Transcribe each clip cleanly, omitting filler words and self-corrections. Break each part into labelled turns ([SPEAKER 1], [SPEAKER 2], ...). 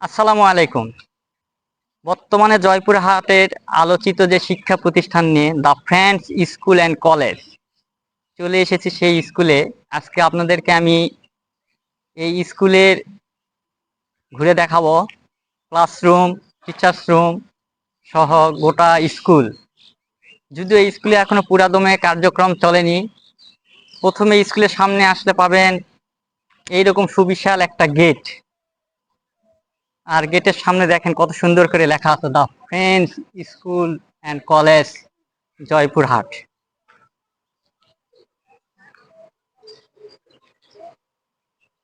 [SPEAKER 1] আসসালামু আলাইকুম। বর্তমানে জয়পুরহাটের আলোচিত যে শিক্ষা প্রতিষ্ঠান নিয়ে the friends school and college চলে এসেছি সেই স্কুলে। আজকে আপনাদেরকে আমি এই স্কুলের ঘুরে দেখাবো ক্লাসরুম, টিচার্স রুম সহ গোটা স্কুল। যদিও এই স্কুলে এখনো পুরাদমে কার্যক্রম চলেনি। প্রথমে স্কুলের সামনে আসলে পাবেন এইরকম সুবিশাল একটা গেট। আর গেটের সামনে দেখেন কত সুন্দর করে লেখা আছে the friends school and college Joypurhat.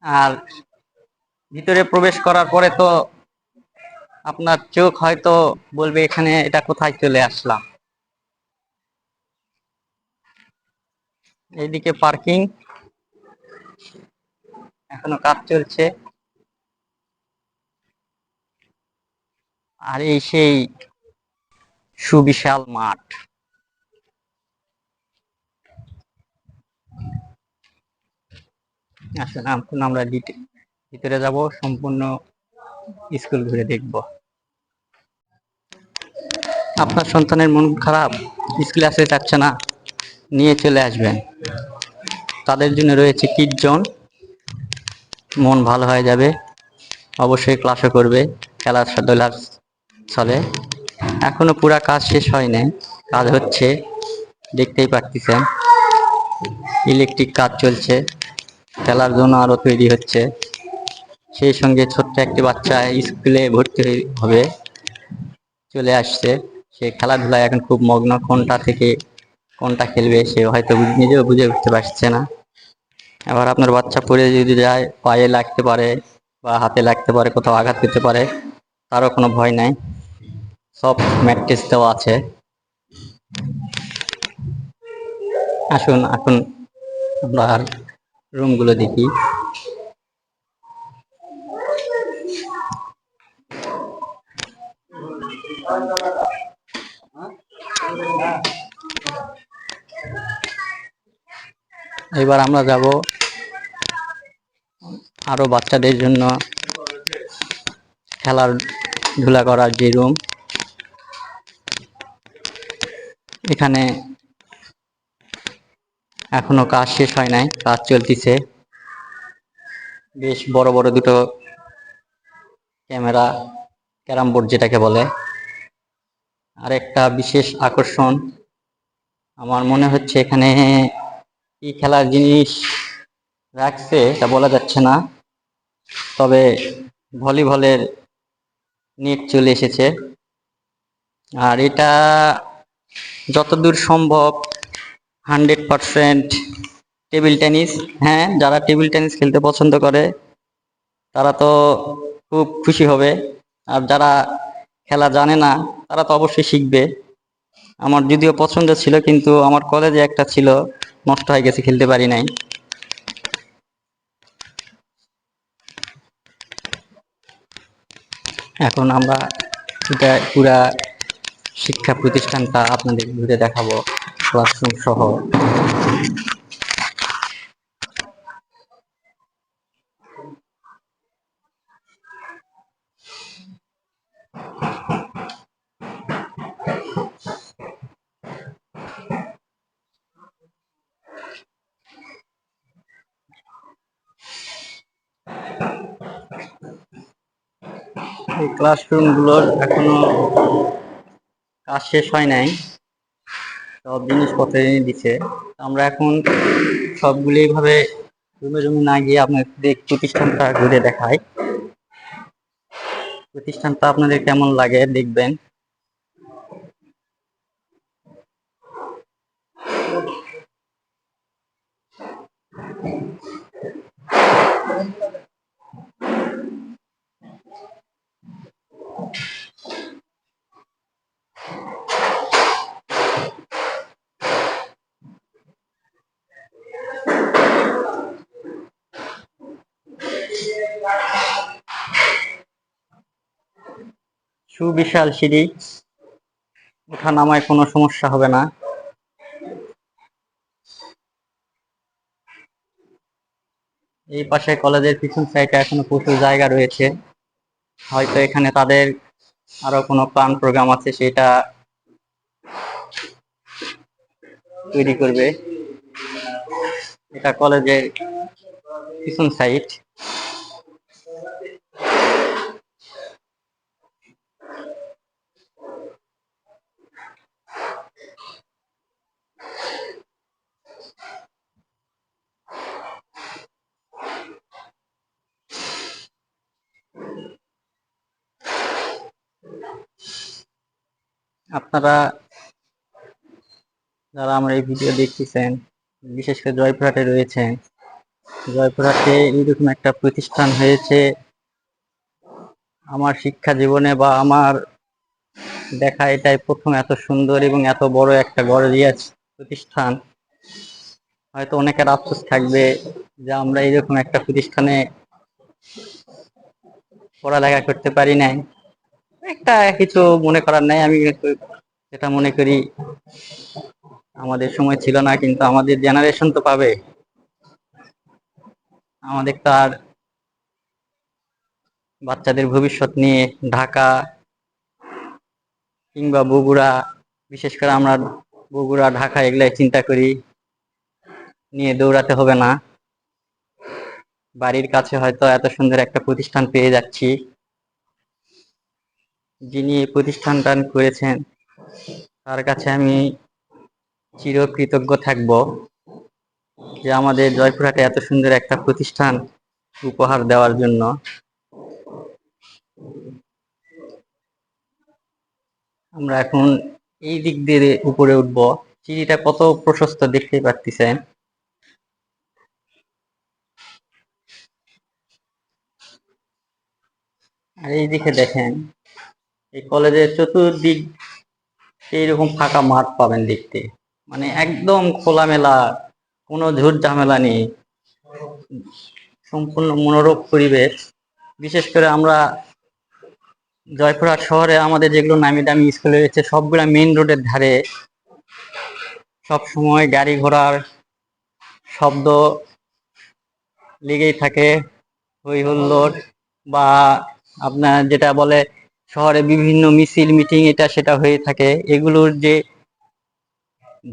[SPEAKER 1] আর ভিতরে প্রবেশ করার পরে তো আপনার চোখ হয়তো বলবে এখানে এটা কোথায় চলে আসলাম। এইদিকে পার্কিং, এখনো কাজ চলছে। আর এই সেই সুবিশাল মাঠ। আসলে এখন আমরা ভিতরে যাব, সম্পূর্ণ স্কুল ঘুরে দেখব। আপনার সন্তানের মন খারাপ, স্কুলে আসতে চাচ্ছে না, নিয়ে চলে আসবেন। তাদের জন্য রয়েছে কিড জোন, মন ভালো হয়ে যাবে। অবশ্যই ক্লাসও করবে, খেলাধুলার চলে। এখনো পুরা কাজ শেষ হয়নি, কাজ হচ্ছে, দেখতেই পাচ্ছেন। ইলেকট্রিক কাজ চলছে, খেলার জন্য আরো তৈরি হচ্ছে। সেই সঙ্গে ছোট্ট একটি বাচ্চা স্কুলে ভর্তি হবে, চলে আসছে। সে খেলাধুলায় এখন খুব মগ্ন, কোনটা থেকে কোনটা খেলবে সে হয়তো নিজেও বুঝে উঠতে পারছে না। আবার আপনার বাচ্চা পড়ে যদি যায়, পায়ে লাগতে পারে বা হাতে লাগতে পারে, কোথাও আঘাত পেতে পারে, তারও কোনো ভয় নাই। সব ম্যাট্রেস দেওয়া আছে। আসুন এখন আমরা রুমগুলো দেখি। এবার আমরা যাব আরো বাচ্চাদের জন্য খেলাধুলা করার যে রুম। এখানে এখনো কাজ শেষ হয় নাই, কাজ চলতেছে। বেশ বড় বড় দুটো ক্যামেরা, ক্যারাম বোর্ড যেটাকে বলে। আর একটা বিশেষ আকর্ষণ আমার মনে হচ্ছে, এখানে কি খেলার জিনিস রাখছে তা বলা যাচ্ছে না, তবে ভলিবলের নেট চলে এসেছে। আর এটা যতদূর সম্ভব 100% টেবিল টেনিস। হ্যাঁ, যারা টেবিল টেনিস খেলতে পছন্দ করে তারা তো খুব খুশি হবে। আর যারা খেলা জানে না তারা তো অবশ্যই শিখবে। আমার যদিও পছন্দ ছিল, কিন্তু আমার কলেজে একটা ছিল, নষ্ট হয়ে গেছে, খেলতে পারি নাই। এখন আমরা এটা পুরা শিক্ষা প্রতিষ্ঠানটা আপনাদের ঘুরে দেখাবো, ক্লাসরুম সহ। এই ক্লাসরুমগুলোর এখনো কাজ শেষ হয় নাই, সব জিনিসপত্র এনে দিচ্ছে। আমরা এখন সবগুলো এইভাবে রুমে রুমে না গিয়ে আপনাদের প্রতিষ্ঠানটা ঘুরে দেখাই। প্রতিষ্ঠানটা আপনাদের কেমন লাগে দেখবেন। সুবিশাল সিঁড়ি, ওঠা নামায় কোনো সমস্যা হবে না। এই পাশে কলেজের পিছন সাইডে এখনো প্রচুর জায়গা রয়েছে। হয়তো এখানে তাদের আরো কোনো প্ল্যান প্রোগ্রাম আছে, সেটা তৈরি করবে। এটা কলেজের পিছন সাইড। আপনারা যারা আমার এই ভিডিও দেখতেছেন, বিশেষ করে জয়পুরহাটে রয়েছেন, জয়পুরহাটে এইরকম একটা প্রতিষ্ঠান হয়েছে আমার শিক্ষা জীবনে বা আমার দেখা এটাই প্রথম। এত সুন্দর এবং এত বড় একটা গর্জিয়াস প্রতিষ্ঠান। হয়তো অনেকের আফসোস থাকবে যে আমরা এইরকম একটা প্রতিষ্ঠানে পড়ালেখা করতে পারি নাই। একটা কিছু মনে করার নাই। আমি যেটা মনে করি, আমাদের সময় ছিল না, কিন্তু আমাদের জেনারেশন তো পাবে। আমাদের তার বাচ্চাদের ভবিষ্যৎ নিয়ে ঢাকা কিংবা বগুড়া, বিশেষ করে আমরা বগুড়া ঢাকা এগুলাই চিন্তা করি, নিয়ে দৌড়াতে হবে না। বাড়ির কাছে হয়তো এত সুন্দর একটা প্রতিষ্ঠান পেয়ে যাচ্ছি। যিনি এই প্রতিষ্ঠানটা করেছেন তার কাছে আমি চিরকৃতজ্ঞ থাকব, যে আমাদের জয়পুরহাটে এত সুন্দর একটা প্রতিষ্ঠান উপহার দেওয়ার জন্য। আমরা এখন এই দিক দিয়ে উপরে উঠবো। সিঁড়িটা কত প্রশস্ত দেখতেই পাচ্ছেন। আর এই দিকে দেখেন, এই কলেজের চতুর্দিক এইরকম ফাঁকা মাঠ পাবেন দেখতে, মানে একদম খোলামেলা, কোনো ঝুট ঝামেলা নেই, সম্পূর্ণ মনোরম পরিবেশ। বিশেষ করে আমরা জয়পুরহাট শহরে আমাদের যেগুলো নামি দামি স্কুল রয়েছে সবগুলা মেইন রোডের ধারে। সব সময় গাড়ি ঘোড়ার শব্দ লেগেই থাকে, হই হুল্লোড়, বা আপনার যেটা বলে শহরে বিভিন্ন মিছিল মিটিং এটা সেটা হয়ে থাকে। এগুলোর যে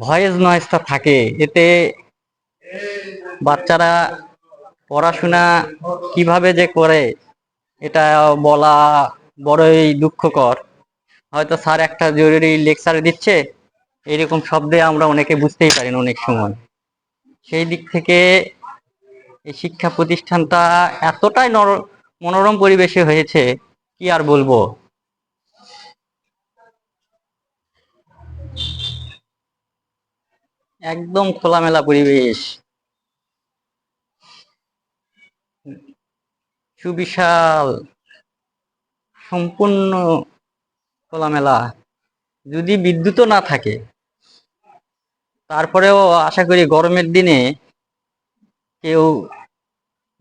[SPEAKER 1] ভয়েস নয়েজটা থাকে, এতে বাচ্চারা পড়াশোনা কিভাবে যে করে এটা বলা বড়ই দুঃখকর। হয়তো স্যার একটা জরুরি লেকচার দিচ্ছে, এরকম শব্দে আমরা অনেকে বুঝতেই পারি না অনেক সময়। সেই দিক থেকে এই শিক্ষা প্রতিষ্ঠানটা এতটাই মনোরম পরিবেশে হয়েছে, কি আর বলবো। একদম খোলামেলা পরিবেশ, সুবিশাল, সম্পূর্ণ খোলামেলা। যদি বিদ্যুৎও না থাকে, তারপরেও আশা করি গরমের দিনে কেউ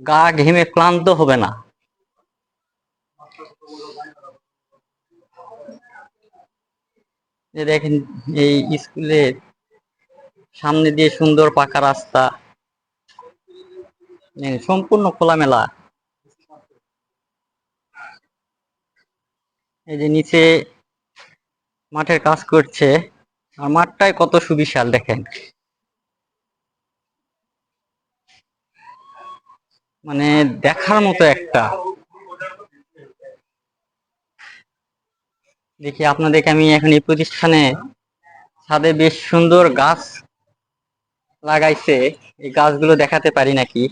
[SPEAKER 1] গা ঘেমে ক্লান্ত হবে না। যে দেখেন, এই স্কুলের সামনে দিয়ে সুন্দর পাকা রাস্তা, সম্পূর্ণ খোলামেলা। এই যে নিচে মাঠের কাজ করছে, আর মাঠটাই কত সুবিশাল দেখেন, মানে দেখার মতো একটা। দেখি আপনাদেরকে আমি এখন এই প্রতিষ্ঠানে ছাদে বেশ সুন্দর গাছ লাগাইছে, এই গাছগুলো দেখাতে পারি নাকি।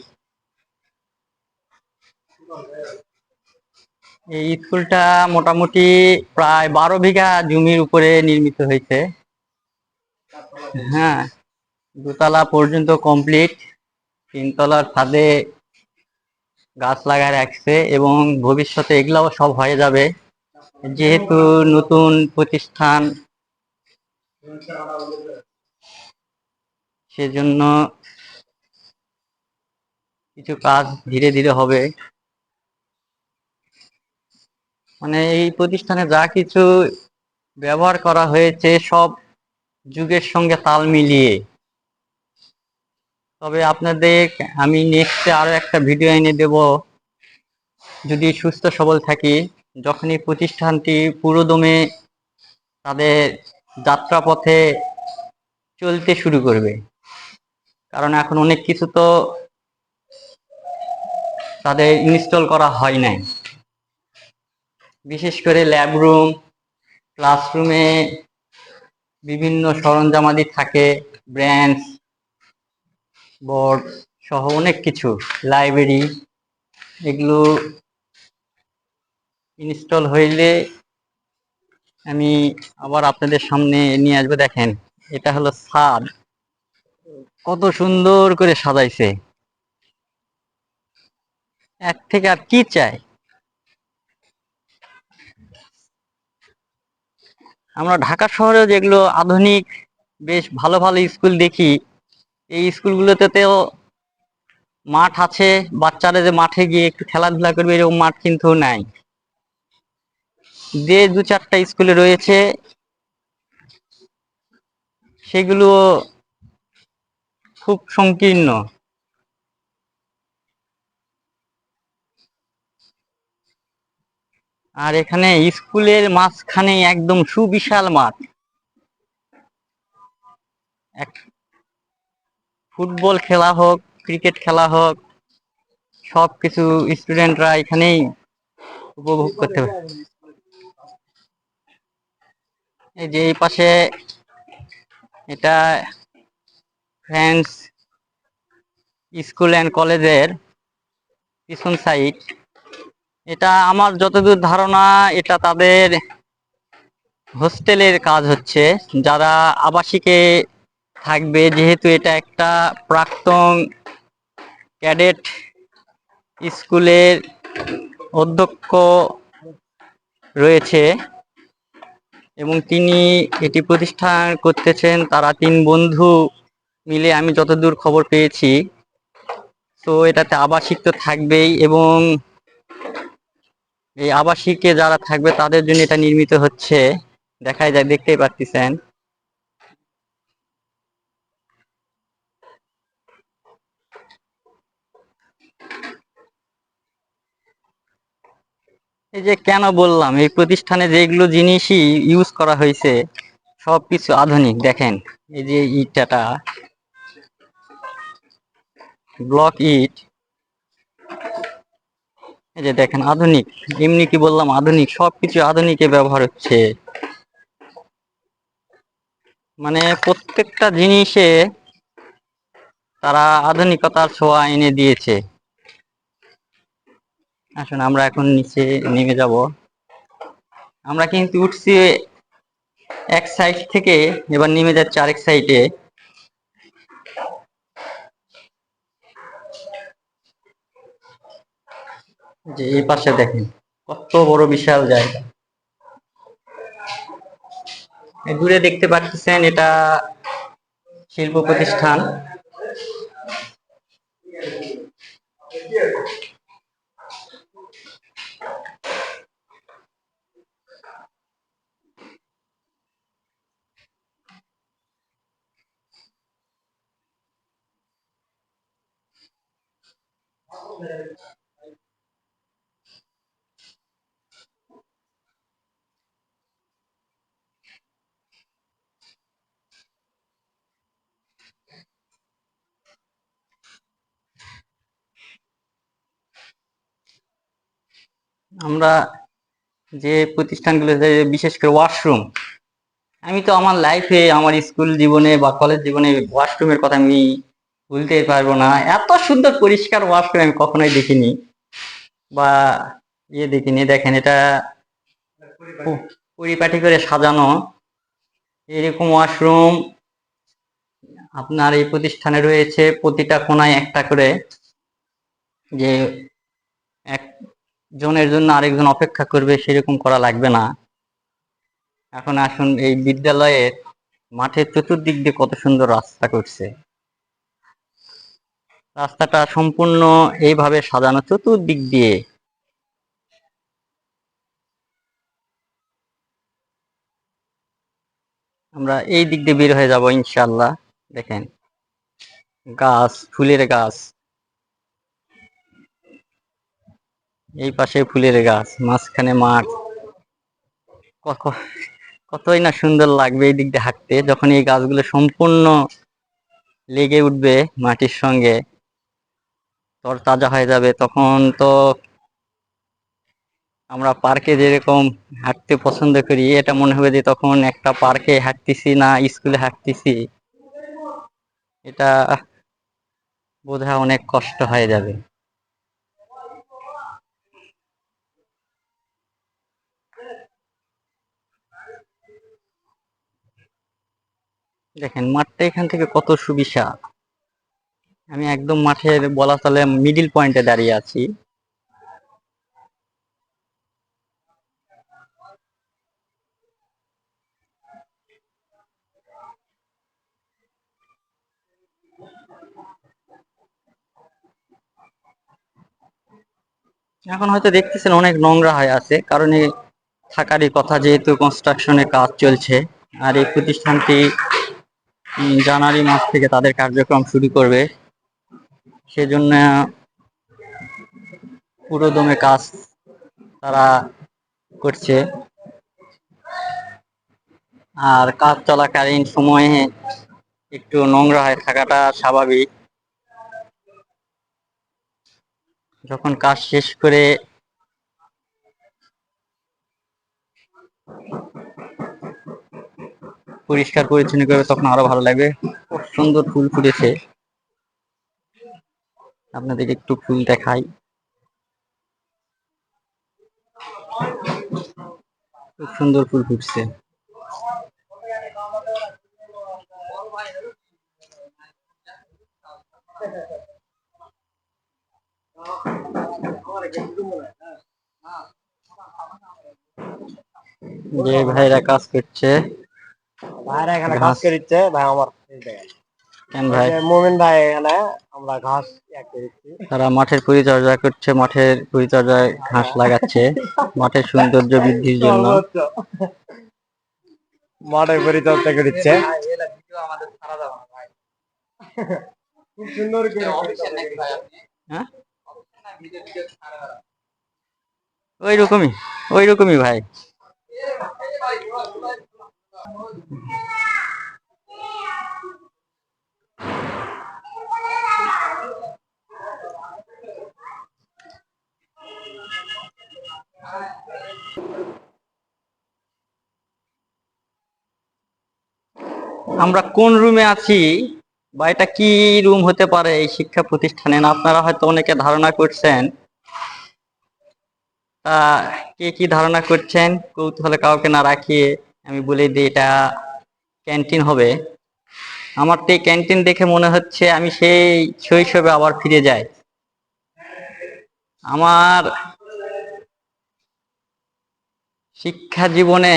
[SPEAKER 1] এই স্কুলটা মোটামুটি প্রায় 12 বিঘা জমির উপরে নির্মিত হয়েছে। হ্যাঁ, দোতলা পর্যন্ত কমপ্লিট, তিনতলার ছাদে গাছ লাগায় রাখছে, এবং ভবিষ্যতে এগুলাও সব হয়ে যাবে, যেহেতু নতুন প্রতিষ্ঠান, সেজন্য কিছু কাজ ধীরে ধীরে হবে। মানে এই প্রতিষ্ঠানে যা কিছু ব্যবহার করা হয়েছে সব যুগের সঙ্গে তাল মিলিয়ে। তবে আপনাদের আমি নেক্সটে আরো একটা ভিডিও এনে দেব, যদি সুস্থ সবল থাকি। যখন এই প্রতিষ্ঠানটি পুরোদমে তাদের যাত্রাপথে চলতে শুরু করবে, কারণ এখন অনেক কিছু তো তাদের ইনস্টল করা হয় নাই। বিশেষ করে ল্যাব রুম, ক্লাসরুমে বিভিন্ন সরঞ্জামাদি থাকে, ব্রেঞ্চ, বোর্ড সহ অনেক কিছু, লাইব্রেরি, এগুলো ইনস্টল হইলে আমি আবার আপনাদের সামনে নিয়ে আসবো। দেখেন, এটা হলো ছাদ, কত সুন্দর করে সাজাইছে। এক থেকে আর কি চাই। আমরা ঢাকা শহরেও যেগুলো আধুনিক বেশ ভালো ভালো স্কুল দেখি, এই স্কুলগুলোতেও মাঠ আছে, বাচ্চারা যে মাঠে গিয়ে একটু খেলাধুলা করবে এরকম মাঠ কিন্তু নাই। যে দু চারটা স্কুলে রয়েছে সেগুলো খুব সংকীর্ণ। আর এখানে স্কুলের মাঝখানে একদম সুবিশাল মাঠ, এক ফুটবল খেলা হোক, ক্রিকেট খেলা হোক, সবকিছু স্টুডেন্টরা এখানেই উপভোগ করতে পারে। এই যে এই পাশে এটা ফ্রেন্ডস স্কুল অ্যান্ড কলেজের পিছন সাইড। এটা আমার যতদূর ধারণা এটা তাদের হোস্টেলের কাজ হচ্ছে, যারা আবাসিকে থাকবে, যেহেতু এটা একটা প্রাক্তন ক্যাডেট স্কুলের অধ্যক্ষ রয়েছে এবং তিনি এটি প্রতিষ্ঠা করতেছেন। তারা তিন বন্ধু মিলে, আমি যতদূর খবর পেয়েছি। তো এটাতে আবাসিক তো থাকবেই এবং এই আবাসিকে যারা থাকবে তাদের জন্য এটা নির্মিত হচ্ছে, দেখাই যায়, দেখতেই পাচ্ছেন। এই যে কেন বললাম এই প্রতিষ্ঠানে যেগুলো জিনিসই ইউজ করা হয়েছে সবকিছু আধুনিক। দেখেন এই যে ইটটা, ব্লক ইট, এই যে দেখেন আধুনিক। এমনি কি বললাম আধুনিক, সবকিছু আধুনিকে ব্যবহার হচ্ছে, মানে প্রত্যেকটা জিনিসে তারা আধুনিকতার ছোঁয়া এনে দিয়েছে। আসুন আমরা এখন নিচে নেমে যাব। আমরা কিন্তু উঠছি এক সাইড থেকে, এবার নেমে যাচ্ছে আরেক সাইডে। যে এই পাশে দেখেন কত বড় বিশাল জায়গা। দূরে দেখতে পাচ্ছেন এটা শিল্প প্রতিষ্ঠান। আমরা যে প্রতিষ্ঠানগুলো, বিশেষ করে ওয়াশরুম, আমি তো আমার লাইফে, আমার স্কুল জীবনে বা কলেজ জীবনে ওয়াশরুমের কথা আমি ভুলতে পারবো না। এত সুন্দর পরিষ্কার ওয়াশরুম আমি কখনোই দেখিনি বা দেখিনি। দেখেন এটা পরিপাটি করে সাজানো, এরকম ওয়াশরুম আপনার এই প্রতিষ্ঠানে রয়েছে প্রতিটা কোনায় একটা করে, যে একজনের জন্য আরেকজন অপেক্ষা করবে সেরকম করা লাগবে না। এখন আসুন, এই বিদ্যালয়ের মাঠের চতুর্দিক দিয়ে কত সুন্দর রাস্তা করছে। রাস্তাটা সম্পূর্ণ এইভাবে সাজানো চতুর্দিক দিয়ে। আমরা এই দিক দিয়ে বের হয়ে যাব ইনশাল্লাহ। দেখেন গাছ, ফুলের গাছ, এই পাশে ফুলের গাছ, মাঝখানে মাঠ। কতই না সুন্দর লাগবে এই দিক দিয়ে হাঁটতে, যখন এই গাছগুলো সম্পূর্ণ লেগে উঠবে মাটির সঙ্গে, তরতাজা হয়ে যাবে, তখন তো আমরা পার্কে যেরকম হাঁটতে পছন্দ করি, এটা মনে হবে যে তখন একটা পার্কে হাঁটতেছি না স্কুলে হাঁটতেছি। এটা বোধহয় অনেক কষ্ট হয়ে যাবে। দেখেন মাঠটা এখান থেকে কত সুবিশাল। আমি একদম মাঠের বলা চলে মিডিল পয়েন্টে দাঁড়িয়ে আছি। এখন হয়তো দেখতেছেন অনেক নোংরা হয়ে আছে, কারণ এই থাকারই কথা, যেহেতু কনস্ট্রাকশনের কাজ চলছে। আর এই প্রতিষ্ঠানটি জানুয়ারি মাস থেকে তাদের কার্যক্রম শুরু করবে, সেজন্য পুরো দমে কাজ তারা করছে। আর কাজ চলাকালীন সময়ে একটু নোংরা হয়ে থাকাটা স্বাভাবিক। যখন কাজ শেষ করে পরিষ্কার পরিচ্ছন্ন করবে তখন আরো ভালো লাগবে। খুব সুন্দর ফুল ফুটেছে, আপনাদের একটু ফুল দেখাই। খুব সুন্দর ফুল ফুটছে। যে ভাইরা কাজ করছে,
[SPEAKER 2] ভাইরা এখানে ঘাস কেটে ভাই আমার
[SPEAKER 1] কেন ভাই?
[SPEAKER 2] মোমিন ভাই এখানে আমরা ঘাস
[SPEAKER 1] তারা মাঠের পরিচর্যা করছে, মাঠের পরিচর্যায় ঘাস লাগাচ্ছে মাঠের সৌন্দর্য বৃদ্ধির জন্য।
[SPEAKER 2] মাঠের পরিচর্যা করছে। খুব সুন্দর
[SPEAKER 1] হ্যাঁ, ওই রকমই ভাই। আমরা কোন রুমে আছি বা এটা কি রুম হতে পারে এই শিক্ষা প্রতিষ্ঠানে, আপনারা হয়তো অনেকে ধারণা করছেন। তা কে কি ধারণা করছেন কৌতূহলে কাউকে না রাখিয়ে আমি বলে দিই, এটা ক্যান্টিন হবে। আমার তো এই ক্যান্টিন দেখে মনে হচ্ছে আমি সেই শৈশবে আবার ফিরে যাই। আমার শিক্ষা জীবনে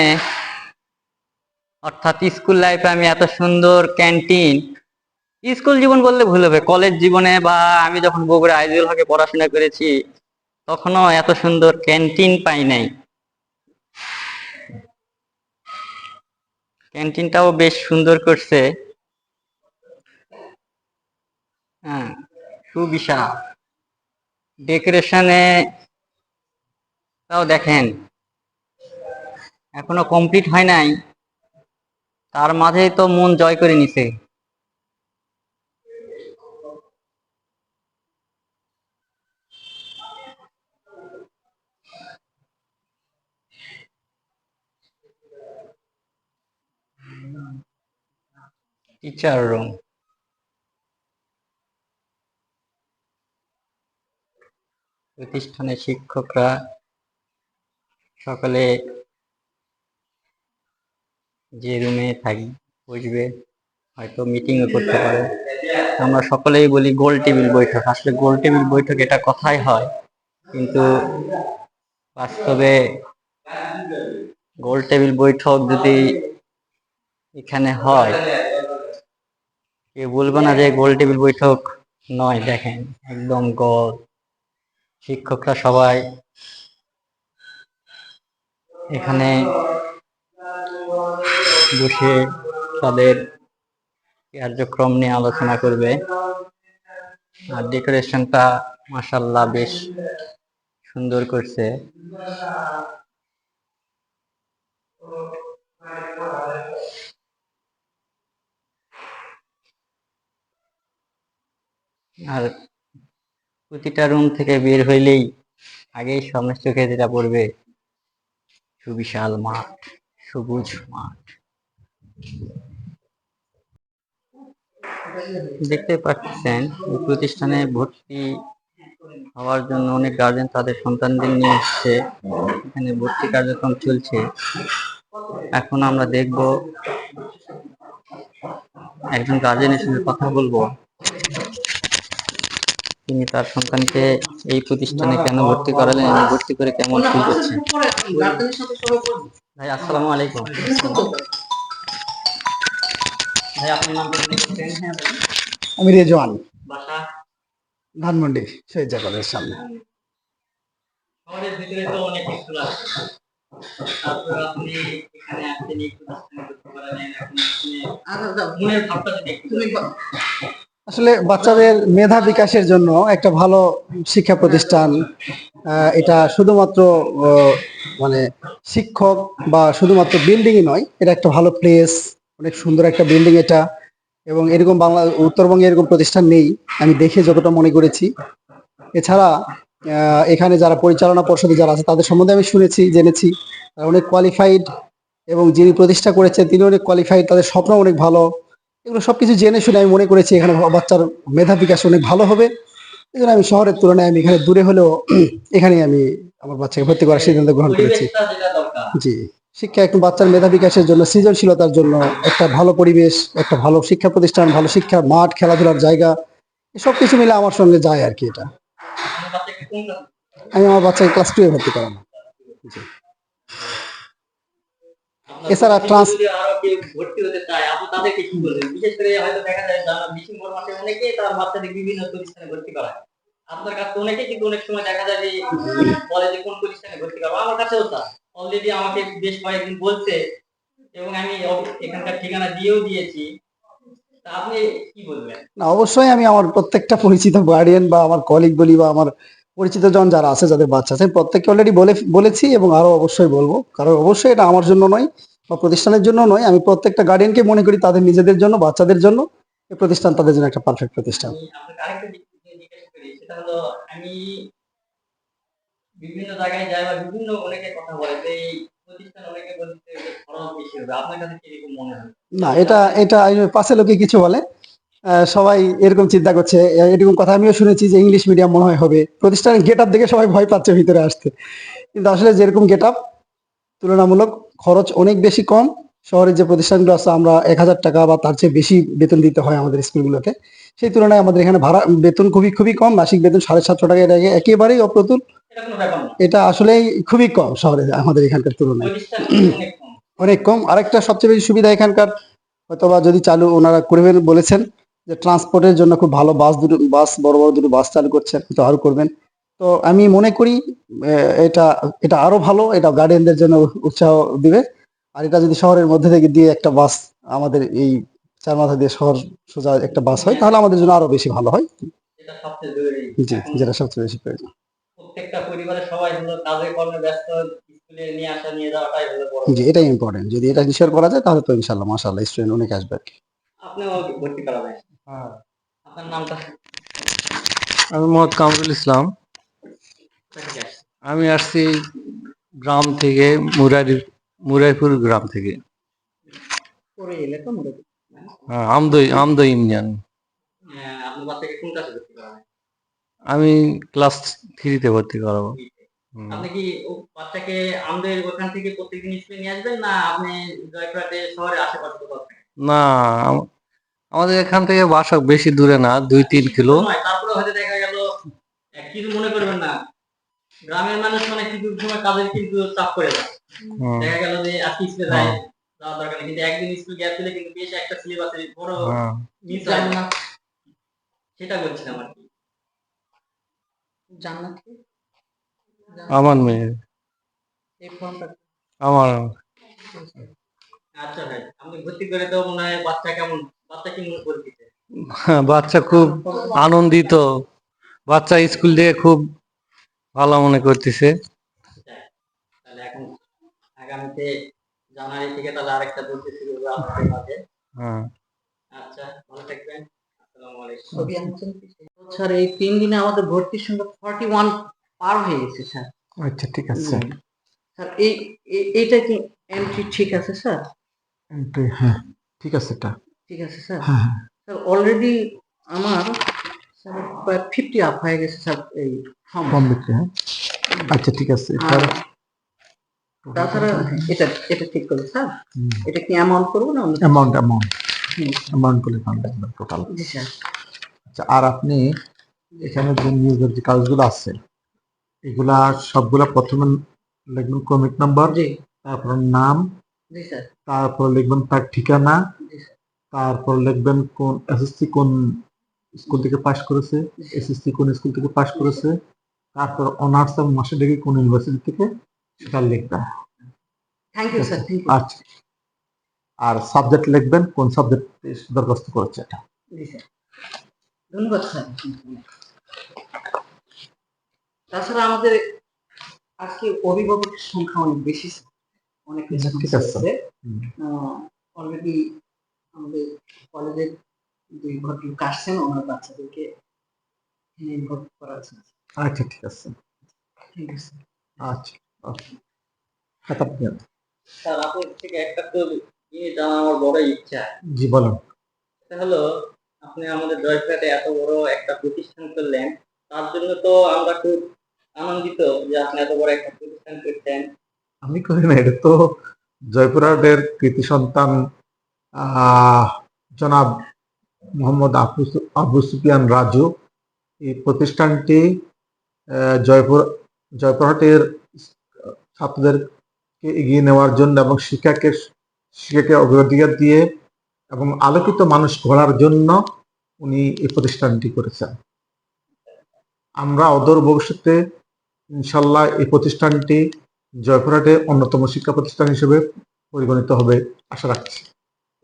[SPEAKER 1] অর্থাৎ স্কুল লাইফে আমি এত সুন্দর ক্যান্টিন, স্কুল জীবন বললে ভুল হবে, কলেজ জীবনে বা আমি যখন বগুড়া আইডিয়াল হকে পড়াশোনা করেছি তখনও এত সুন্দর ক্যান্টিন পাই নাই। ক্যান্টিনটাও বেশ সুন্দর করছে, হ্যাঁ, সুবিশাল ডেকোরেশনে। তাও দেখেন এখনো কমপ্লিট হয় নাই, তার মাঝেই তো মন জয় করে নিছে। টিচার রুম, প্রতিষ্ঠানের শিক্ষকরা সকলে যে রুমে থাকি বসবে, হয়তো মিটিংও করতে পারে। আমরা সকলেই বলি গোল টেবিল বৈঠক, আসলে গোল টেবিল বৈঠক এটা কথাই হয়, কিন্তু বাস্তবে গোল টেবিল বৈঠক যদি এখানে হয় কেউ বলবো না যে গোল টেবিল বৈঠক নয়। দেখেন একদম গোল, শিক্ষকরা সবাই এখানে বসে তাদের কার্যক্রম নিয়ে আলোচনা করবে। আর ডেকোরেশনটা মাশাআল্লাহ বেশ সুন্দর করছে। আর প্রতিটা রুম থেকে বের হইলেই আগেই সামনের চোখে যেটা পড়বে সুবিশাল মাঠ, সবুজ মাঠ। দেখতে পাচ্ছেন এই প্রতিষ্ঠানে ভর্তি হওয়ার জন্য অনেক গার্জেন তাদের সন্তানদের নিয়ে এসছে। এখানে ভর্তি কার্যক্রম চলছে। এখন আমরা দেখব, একজন গার্জেনের সঙ্গে কথা বলবো, তিনি তার সন্তানকে এই প্রতিষ্ঠানে কেন ভর্তি করালেন এবং ভর্তি করে কেমন ফিল করছেন। ভাই আসসালামু আলাইকুম। ভাই আপনার নাম বলছেন?
[SPEAKER 3] আমি রেজওয়ান,
[SPEAKER 1] বাসা
[SPEAKER 3] ধানমন্ডি শহীদ কলেজের সামনে।
[SPEAKER 1] শহরের ভিতরে তো অনেক স্কুল আছে, তারপর আপনি এখানে আসছেন এই প্রতিষ্ঠানে ভর্তি করালেন, এখন মনের ভাবটা যদি একটু
[SPEAKER 3] আসলে বাচ্চাদের মেধা বিকাশের জন্য একটা ভালো শিক্ষা প্রতিষ্ঠান, এটা শুধুমাত্র মানে শিক্ষক বা শুধুমাত্র বিল্ডিংই নয়, এটা একটা ভালো প্লেস, অনেক সুন্দর একটা বিল্ডিং এটা। এবং এরকম উত্তরবঙ্গে এরকম প্রতিষ্ঠান নেই আমি দেখে যতটা মনে করেছি। এছাড়া এখানে যারা পরিচালনা পর্ষদে যারা আছে তাদের সম্বন্ধে আমি শুনেছি, জেনেছি, তারা অনেক কোয়ালিফাইড এবং যিনি প্রতিষ্ঠা করেছেন তিনি অনেক কোয়ালিফাইড, তাদের স্বপ্ন অনেক ভালো। এগুলো সবকিছু জেনে শুনে আমি মনে করেছি এখানে বাচ্চার মেধা বিকাশ অনেক ভালো হবে। এই জন্য আমি শহরের তুলনায় আমি এখানে দূরে হলেও এখানেই আমি আমার বাচ্চাকে ভর্তি করার সিদ্ধান্ত গ্রহণ করেছি। জি, শিক্ষা একটু বাচ্চার মেধা বিকাশের জন্য, সৃজনশীলতার জন্য একটা ভালো পরিবেশ, একটা ভালো শিক্ষা প্রতিষ্ঠান, ভালো শিক্ষার মাঠ, খেলাধুলার জায়গা, সব কিছু মিলে আমার সঙ্গে যায় আর কি। এটা আমি আমার বাচ্চাকে ক্লাস 2 এ ভর্তি করাবো। জি। এছাড়া
[SPEAKER 1] আরো কেউ ভর্তি হতে চায়, আপনি তাদেরকে কি বলবেন? বিশেষ করে হয়তো দেখা যায় যারা ডিসেম্বর মাসে অনেকেই তার বাচ্চাদের বিভিন্ন প্রতিষ্ঠানে ভর্তি করায়। আপনার কাছে অনেকেই কিন্তু অনেক সময় দেখা যায় যে বলে যে কোন প্রতিষ্ঠানে ভর্তি করবো। আমার কাছেও তা অলরেডি আমাকে বেশ কয়েকদিন বলছে এবং আমি এখানকার ঠিকানা দিয়েও দিয়েছি। তা আপনি কি বলবেন?
[SPEAKER 3] না, অবশ্যই আমি আমার প্রত্যেকটা পরিচিত গার্ডিয়ান বা আমার কলিগ বলি বা আমার পরিচিত জন যারা আছে, যাদের বাচ্চা আছে, প্রত্যেককে অলরেডি বলেছি এবং আরো অবশ্যই বলবো। কারণ অবশ্যই এটা আমার জন্য নয় বা প্রতিষ্ঠানের জন্য নয়, আমি প্রত্যেকটা গার্ডিয়ানকে মনে করি তাদের নিজেদের জন্য, বাচ্চাদের জন্য এই প্রতিষ্ঠান তাদের জন্য একটা পারফেক্ট প্রতিষ্ঠান।
[SPEAKER 1] আমি আপনাকে আরেকটা জিজ্ঞেস করি, সেটা হলো আমি বিভিন্ন জায়গায় যাই বা বিভিন্ন অনেকে কথা বলে যে এই প্রতিষ্ঠান অনেকে বলছে যে খরচ বেশি হবে, আপনার কাছে কিরকম মনে হয়?
[SPEAKER 3] না, এটা এটা পাশে লোকে কিছু বলে, সবাই এরকম চিন্তা করছে, এরকম কথা আমিও শুনেছি যে ইংলিশ মিডিয়াম মনে হয় হবে। প্রতিষ্ঠানের গেট আপ দেখে সবাই ভয় পাচ্ছে ভিতরে আসতে, কিন্তু আসলে যেরকম গেট আপ তুলনামূলক খরচ অনেক বেশি কম। শহরের যে প্রতিষ্ঠানগুলো আছে আমরা 1000 টাকা বা তার চেয়ে বেশি বেতন দিতে হয় আমাদের স্কুলগুলোতে, সেই তুলনায় আমাদের এখানে ভাড়া বেতন খুবই কম। মাসিক বেতন 750 টাকা, এটা একেবারেই অপ্রতুল।
[SPEAKER 1] এটা কোনো ব্যাপার না,
[SPEAKER 3] এটা আসলেই খুবই কম শহরে আমাদের এখানকার তুলনায়,
[SPEAKER 1] প্রতিষ্ঠান অনেক কম।
[SPEAKER 3] অনেক কম। আরেকটা সবচেয়ে বেশি সুবিধা এখানকার, হয়তোবা যদি চালু ওনারা করবেন বলেছেন, যে ট্রান্সপোর্টের জন্য খুব ভালো বাস, বড় বড় দুটো বাস চালু করছেন, হয়তো আরো করবেন। তো আমি মনে করি এটা এটা আরো ভালো, এটা গার্ডিয়ানদের জন্য উৎসাহ দিবে। আর এটা যদি শহরের মধ্যে থেকে দিয়ে একটা বাস আমাদের এই চার মাথা দিয়ে শহর সোজা একটা বাস হয়, তাহলে আমাদের জন্য আরো বেশি ভালো হয়।
[SPEAKER 1] এটা সবচেয়ে জরুরি।
[SPEAKER 3] জি,
[SPEAKER 1] এখন
[SPEAKER 3] যেটা সবচেয়ে বেশি প্রয়োজন।
[SPEAKER 1] প্রত্যেকটা পরিবারের সবাই হলো কাজে কর্মে ব্যস্ত, স্কুলে নিয়ে আসা নিয়ে যাওয়াটাই হলো বড়।
[SPEAKER 3] জি, এটাই ইম্পর্টেন্ট। যদি এটা ইনশিওর করা যায় তাহলে তো ইনশাল্লাহ মাশাআল্লাহ স্টুডেন্ট অনেক আসবে আর কি।
[SPEAKER 1] আপনিও ভর্তি করাবেন?
[SPEAKER 2] হ্যাঁ।
[SPEAKER 1] আপনার নামটা?
[SPEAKER 4] আমি মোহাম্মদ কামরুল ইসলাম।
[SPEAKER 1] কোথা থেকে আসছেন?
[SPEAKER 4] আমি আসছি গ্রাম থেকে, মুরাইপুর গ্রাম থেকে।
[SPEAKER 1] পরে এলে তো মনে করি।
[SPEAKER 4] আমদই ইউনিয়ন।
[SPEAKER 1] আপনার বাচ্চাকে কোন ক্লাসে ভর্তি করাবেন?
[SPEAKER 4] আমি ক্লাস 3-তে ভর্তি করাবো।
[SPEAKER 1] আপনি কি বাচ্চাকে আমাদের ওখান থেকে প্রত্যেকদিন স্কুলে নিয়ে আসবেন, না আপনি জয়পুরহাটে শহরের আশেপাশে কোথাও থাকেন?
[SPEAKER 4] না, আমাদের এখান থেকে বাসা বেশি দূরে না, 2-3 কিলো।
[SPEAKER 1] তারপরে হয়তো দেখা গেল কিছু মনে করবেন না, গ্রামের মানুষ মানে কিছু সময় কাজের কিন্তু চাপ করে যায়। দেখা গেল যে আজকে স্কুলে যাওয়ার দরকার নেই, কিন্তু একদিন স্কুল গ্যাপ দিলে কিন্তু বেশ একটা সিলেবাসের বড় মিস হয় না। সেটা বলছিলাম আর কি। জান্নাত কি?
[SPEAKER 4] আমার মেয়ে,
[SPEAKER 1] এই ফর্মটা।
[SPEAKER 4] আমার
[SPEAKER 1] আচ্ছা ভাই, আপনি ভর্তি করে তো মনে হয় বাচ্চা কেমন, বাচ্চা কি মনে করতেছে?
[SPEAKER 4] বাচ্চা খুব আনন্দিত। বাচ্চা স্কুল থেকে খুব ভালো মনে করতেছে।
[SPEAKER 1] তাহলে এখন আগামীতে জানুয়ারি থেকে তাহলে আরেকটা ভর্তি শুরু হবে আপনাদের মাঝে।
[SPEAKER 4] হ্যাঁ,
[SPEAKER 1] আচ্ছা, ভালো থাকবেন। আসসালামু আলাইকুম। স্যার, এই 3 দিনে আমাদের ভর্তির সংখ্যা 41 পার হয়ে গেছে স্যার।
[SPEAKER 3] আচ্ছা, ঠিক আছে।
[SPEAKER 1] স্যার, এইটা কি এন্ট্রি ঠিক আছে স্যার?
[SPEAKER 3] হ্যাঁ, ঠিক আছে এটা।
[SPEAKER 1] ঠিক আছে স্যার।
[SPEAKER 3] হ্যাঁ, হ্যাঁ,
[SPEAKER 1] স্যার, অলরেডি আমার স্যার প্রায় 50 আপ হয়ে গেছে স্যার এই ফর্ম।
[SPEAKER 3] ফর্ম বিক্রি, হ্যাঁ। আচ্ছা, ঠিক আছে।
[SPEAKER 1] আর তাছাড়া এটা ঠিক করে স্যার। এটা কি অ্যামাউন্ট করবো না অন্য কিছু?
[SPEAKER 3] অ্যামাউন্ট করে ফান্ড একদম টোটাল।
[SPEAKER 1] জি স্যার।
[SPEAKER 3] আচ্ছা, আর আপনি এখানে যে নিয়োগের যে কাজগুলো আছে এগুলা সবগুলা প্রথমে লিখবেন ক্রমিক নাম্বার,
[SPEAKER 1] জি
[SPEAKER 3] তারপর নাম,
[SPEAKER 1] জি স্যার।
[SPEAKER 3] তারপর লিখবেন তার ঠিকানা,
[SPEAKER 1] জি স্যার।
[SPEAKER 3] তারপর লিখবেন কোন এসএসসি কোন স্কুল থেকে পাস করেছে, এসএসসি কোন স্কুল থেকে পাস করেছে, তারপর অনার্স এবং মাস্টার ডিগ্রি কোন ইউনিভার্সিটি থেকে, সেটা লিখবেন।
[SPEAKER 1] Thank you sir, thank you.
[SPEAKER 3] আচ্ছা, আর সাবজেক্ট লিখবেন কোন সাবজেক্ট দরখাস্ত করেছে এটা।
[SPEAKER 1] জি স্যার, ধন্যবাদ স্যার। তাছাড়া আমাদের আজকে অভিভাবকের সংখ্যা অনেক বেশি স্যার। অনেক বেশি।
[SPEAKER 3] ঠিক আছে।
[SPEAKER 1] অলরেডি আমাদের কলেজের 2 ভদ্রলোক আসছেন ওনার বাচ্চাদেরকে ভর্তি করা আছে।
[SPEAKER 3] আচ্ছা, ঠিক আছে।
[SPEAKER 1] ঠিক আছে
[SPEAKER 3] আচ্ছা, ওকে। খাতা পেন।
[SPEAKER 1] স্যার, আপনার থেকে একটা তো জিনিস জানার আমার বড় ইচ্ছা।
[SPEAKER 3] জি, বলুন।
[SPEAKER 1] সেটা হলো, আপনি আমাদের জয়পুরহাটে এত বড় একটা প্রতিষ্ঠান করলেন, তার জন্য তো আমরা খুব আনন্দিত যে আপনি এত বড় একটা প্রতিষ্ঠান করছেন।
[SPEAKER 3] আমি করি না, এটা তো জয়পুরহাটের কৃতি সন্তান জনাব মোহাম্মদ আবু সুফিয়ান রাজু। এই প্রতিষ্ঠানটি জয়পুরহাটের ছাত্রদেরকে এগিয়ে নেওয়ার জন্য এবং শিক্ষাকে অগ্রাধিকার দিয়ে এবং আলোকিত মানুষ গড়ার জন্য উনি এই প্রতিষ্ঠানটি করেছেন। আমরা অদূর ভবিষ্যতে ইনশাল্লাহ এই প্রতিষ্ঠানটি জয়পুরহাটে অন্যতম শিক্ষা প্রতিষ্ঠান হিসেবে পরিগণিত হবে আশা রাখছি।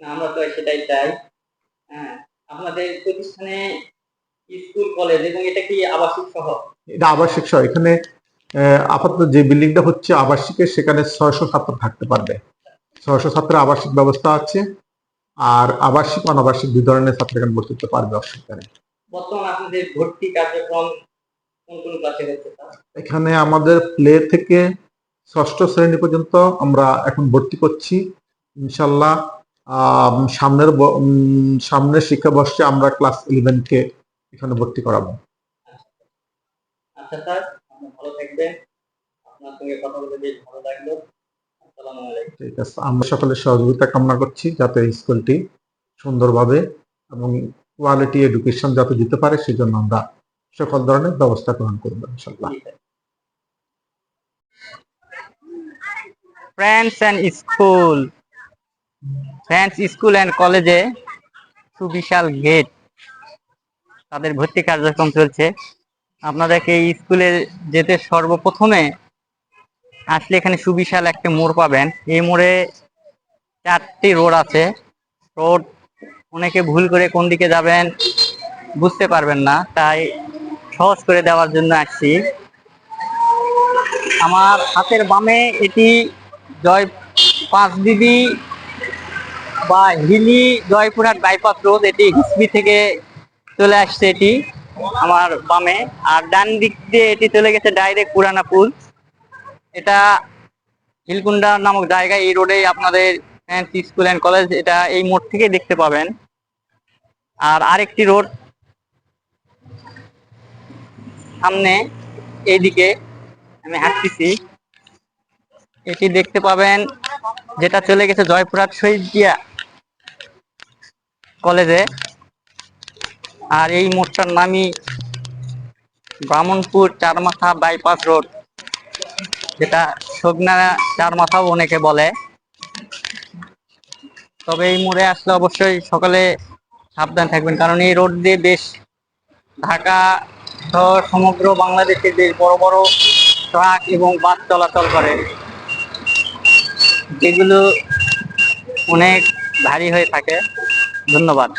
[SPEAKER 1] আমরা তো সেটাই চাই। হ্যাঁ, আপনাদের প্রতিষ্ঠানে স্কুল কলেজ এবং এটা কি আবাসিক শহর?
[SPEAKER 3] এটা আবাসিক শহর। এখানে আপাতত যে বিল্ডিংটা হচ্ছে আবাসিকের, সেখানে 600 ছাত্র থাকতে পারবে। 600 ছাত্রের আবাসিক ব্যবস্থা আছে, আর আবাসিক অনাবাসিক 2 ধরনের ছাত্র এখানে ভর্তি হতে পারবে, অসুবিধা নেই।
[SPEAKER 1] বর্তমানে আপনাদের ভর্তি কার্যক্রম কোন কোন ক্লাসে হচ্ছে?
[SPEAKER 3] এখানে আমাদের প্লে থেকে 6ষ্ঠ শ্রেণী পর্যন্ত আমরা এখন ভর্তি করছি। ইনশাল্লাহ সামনের শিক্ষাবর্ষে আমরা ক্লাস 11 কে এখানে ভর্তি করাবো।
[SPEAKER 1] আচ্ছা স্যার, আপনি ভালো থাকবেন। আপনার সঙ্গে কথা বলে বেশ ভালো লাগলো। আসসালামু আলাইকুম।
[SPEAKER 3] ঠিক আছে, আমরা সকলের সহযোগিতা কামনা করছি যাতে এই স্কুলটি সুন্দরভাবে এবং কোয়ালিটি এডুকেশন যাতে দিতে পারে, সেজন্য আমরা সকল ধরনের ব্যবস্থা গ্রহণ করবো ইনশাল্লাহ।
[SPEAKER 1] ফ্রেন্ডস স্কুল অ্যান্ড কলেজে সুবিশাল গেট, তাদের ভর্তি কার্যক্রম চলছে। আপনাদেরকে এই স্কুলে যেতে সর্বপ্রথমে আসলে এখানে সুবিশাল একটা মোড় পাবেন। এই মোড়ে 4টি রোড আছে। রোড অনেকে ভুল করে কোন দিকে যাবেন বুঝতে পারবেন না, তাই সহজ করে দেওয়ার জন্য আসছি। আমার হাতের বামে এটি 5 বিবি বা হিলি জয়পুরহাট বাইপাস রোড। এটি হিসবি থেকে চলে আসছে এটি আমার বামে। আর ডান দিক দিয়ে এটি চলে গেছে ডাইরেক্ট পুরানাপুর। এটা হিলকুন্ডা নামক জায়গায়। এই রোডে আপনাদের স্কুল অ্যান্ড কলেজ, এটা এই মোড় থেকে দেখতে পাবেন। আর আরেকটি রোড সামনে এইদিকে আমি হাঁটতেছি, এটি দেখতে পাবেন, যেটা চলে গেছে জয়পুরহাট শহীদ জিয়া কলেজে। আর এই মোড়টার নামই ব্রাহ্মণপুর চারমাথা বাইপাস রোড, যেটা সগনা চারমাথাও অনেকে বলে। তবে এই মোড়ে আসলে অবশ্যই সকলে সাবধান থাকবেন, কারণ এই রোড দিয়ে বেশ ঢাকা সহ সমগ্র বাংলাদেশে বেশ বড় বড় ট্রাক এবং বাস চলাচল করে, যেগুলো অনেক ভারী হয়ে থাকে। ধন্যবাদ।